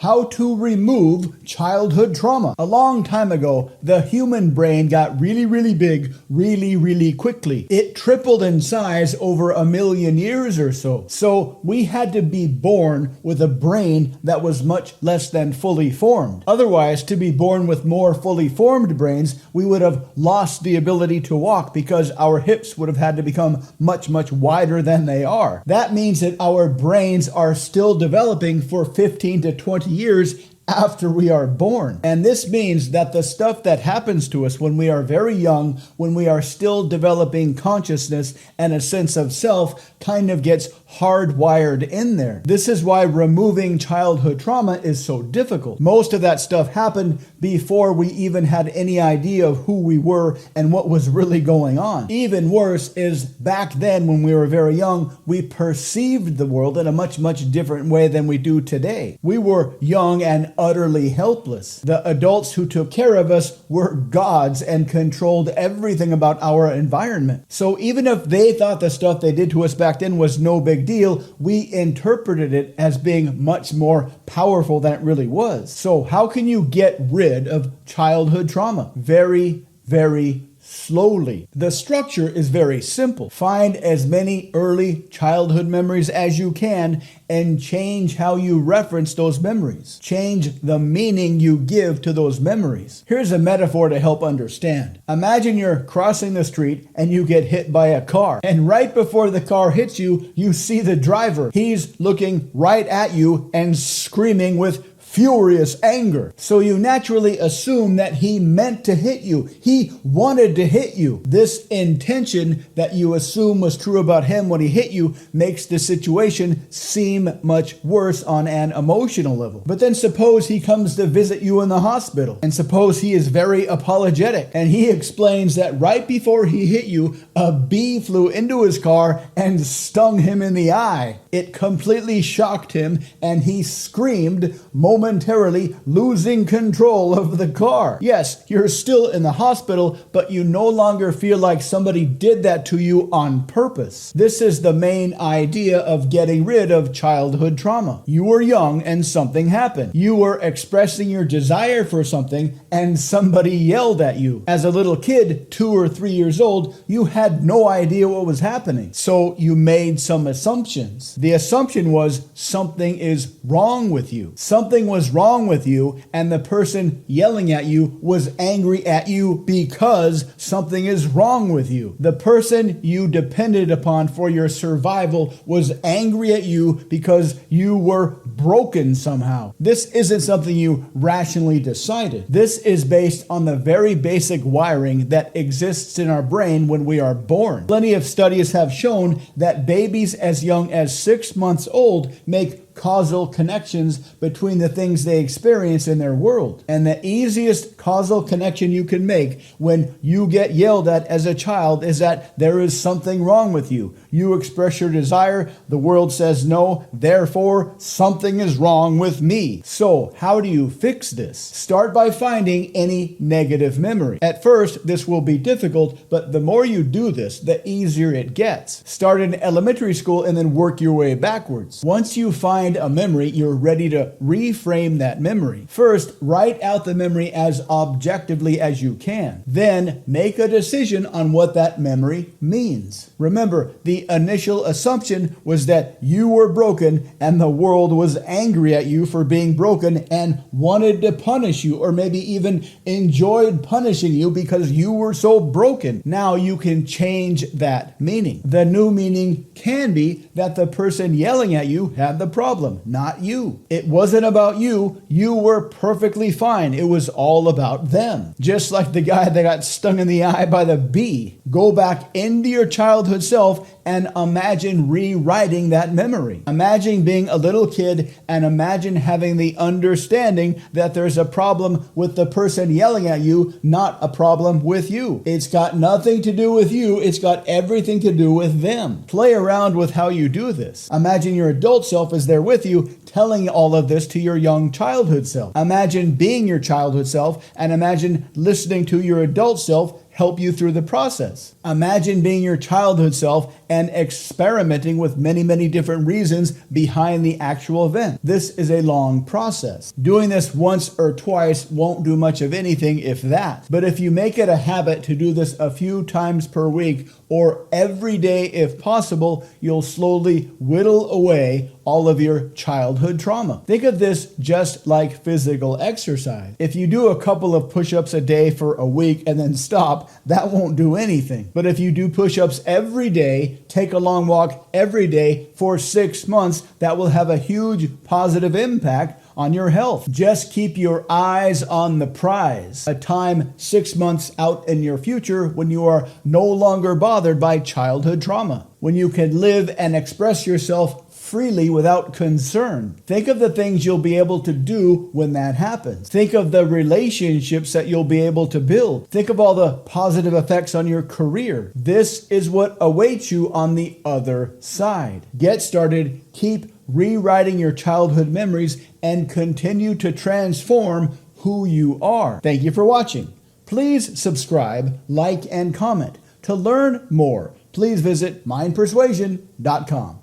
How to remove childhood trauma. A long time ago, the human brain got really big really quickly. It tripled in size over 1 million years or so. So we had to be born with a brain that was much less than fully formed. Otherwise, to be born with more fully formed brains, we would have lost the ability to walk because our hips would have had to become much wider than they are. That means that our brains are still developing for 15 to 20 years after we are born. And this means that the stuff that happens to us when we are very young, when we are still developing consciousness and a sense of self, kind of gets hardwired in there. This is why removing childhood trauma is so difficult. Most of that stuff happened before we even had any idea of who we were and what was really going on. Even worse is back then when we were very young, we perceived the world in a much different way than we do today. We were young and utterly helpless. The adults who took care of us were gods and controlled everything about our environment. So even if they thought the stuff they did to us back then was no big deal, we interpreted it as being much more powerful than it really was. So how can you get rid of childhood trauma? Very slowly. The structure is very simple. Find as many early childhood memories as you can and change how you reference those memories. Change the meaning you give to those memories. Here's a metaphor to help understand. Imagine you're crossing the street and you get hit by a car. And right before the car hits you, you see the driver. He's looking right at you and screaming with furious anger. So you naturally assume that he meant to hit you. He wanted to hit you. This intention that you assume was true about him when he hit you makes the situation seem much worse on an emotional level. But then suppose he comes to visit you in the hospital, and suppose he is very apologetic, and he explains that right before he hit you, a bee flew into his car and stung him in the eye. It completely shocked him, and he screamed, momentarily losing control of the car. Yes, you're still in the hospital, but you no longer feel like somebody did that to you on purpose. This is the main idea of getting rid of childhood trauma. You were young and something happened. You were expressing your desire for something and somebody yelled at you. As a little kid, 2 or 3 years old, you had no idea what was happening. So you made some assumptions. The assumption was something is wrong with you. Something was wrong with you, and the person yelling at you was angry at you because something is wrong with you. The person you depended upon for your survival was angry at you because you were broken somehow. This isn't something you rationally decided. This is based on the very basic wiring that exists in our brain when we are born. Plenty of studies have shown that babies as young as 6 months old make causal connections between the things they experience in their world. And the easiest causal connection you can make when you get yelled at as a child is that there is something wrong with you. You express your desire, the world says no, therefore something is wrong with me. So how do you fix this? Start by finding any negative memory. At first, this will be difficult, but the more you do this, the easier it gets. Start in elementary school and then work your way backwards. Once you find a memory, you're ready to reframe that memory. First, write out the memory as objectively as you can. Then, make a decision on what that memory means. Remember, the initial assumption was that you were broken and the world was angry at you for being broken and wanted to punish you, or maybe even enjoyed punishing you because you were so broken. Now you can change that meaning. The new meaning can be that the person yelling at you had the problem, not you. It wasn't about you. You were perfectly fine. It was all about them. Just like the guy that got stung in the eye by the bee. Go back into your childhood self and imagine rewriting that memory. Imagine being a little kid and imagine having the understanding that there's a problem with the person yelling at you, not a problem with you. It's got nothing to do with you. It's got everything to do with them. Play around with how you do this. Imagine your adult self is there with you, telling all of this to your young childhood self. Imagine being your childhood self and imagine listening to your adult self help you through the process. Imagine being your childhood self and experimenting with many, many different reasons behind the actual event. This is a long process. Doing this once or twice won't do much of anything, if that. But if you make it a habit to do this a few times per week or every day if possible, you'll slowly whittle away all of your childhood trauma. Think of this just like physical exercise. If you do a couple of push-ups a day for a week and then stop, that won't do anything. But if you do push-ups every day, take a long walk every day for 6 months, that will have a huge positive impact on your health. Just keep your eyes on the prize, a time 6 months out in your future when you are no longer bothered by childhood trauma, when you can live and express yourself freely without concern. Think of the things you'll be able to do when that happens. Think of the relationships that you'll be able to build. Think of all the positive effects on your career. This is what awaits you on the other side. Get started, keep rewriting your childhood memories, and continue to transform who you are. Thank you for watching. Please subscribe, like, and comment. To learn more, please visit mindpersuasion.com.